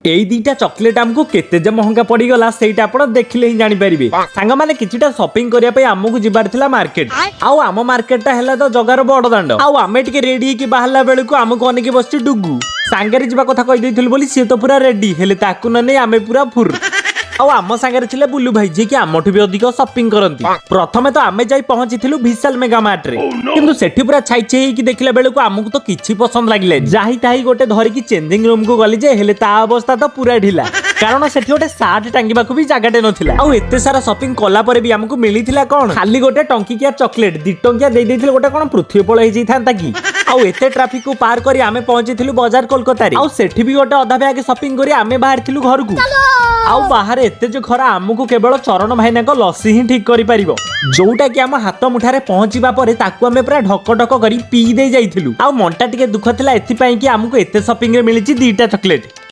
एई दीटा chocolate हमको केते जे महंगा पड़ी गला सेटा आपण देखिले ही जानि परिबे। सांग माने किछिटा शॉपिंग करिया पे हमकु जिबार थिला मार्केट। आउ आम मार्केटटा हेला तो जगार बड़ दांड। आउ आमे टिके रेडी की बाहरला बेलकु हमकु अनेके बसची डुगु सांगरे जिबा कथा कहि दैथिल बोली से तो पूरा रेडी हेले ताकु न नै आमे पूरा फुर। आउ आम सांगरे छिले बुल्लू भाई जे कि आमठु भी अधिक शॉपिंग करंती। प्रथमे तो आमे जाई पहुंचीथिलु विशाल मेगा मार्ट रे, किंतु सेठी पूरा छाई छाई की देखिला बेलकु हमकु तो किछि पसंद लागिले। जाही ताही गोटे धरि की चेंजिंग रूम को गली जे हेले ता अवस्था तो पूरा ढिला, कारण सेठी गोटे सार्ट टांगीबाकू भी जगाटे नथिला। आउ एते सारा शॉपिंग कला परे भी हमकु मिलिथिला कोन खाली गोटे टंकीकिया चॉकलेट 2 टंकिया दे देथिले गोटे कोन पृथ्वी पळ हे जैथांता की। आउ एते ट्रैफिक को पार करी आमे पहुंचीथिलु बाजार कोलकाता रे। आउ सेठी भी गोटे अधा बैग शॉपिंग करी आमे बाहरथिलु घर को। आउ बाहर एते जो खरा आमको केवल चरण भाईना को लस्सी ही ठीक करि परिबो, जोटा कि आम हाथ मुठारे पहुंचीबा परे ताकू आमे पूरा ढक ढक करी पी दे जाइथिलु। आउ मनटा टिके दुख थिला एथि पई कि आमको एते शॉपिंग रे मिलिछि 2टा चॉकलेट।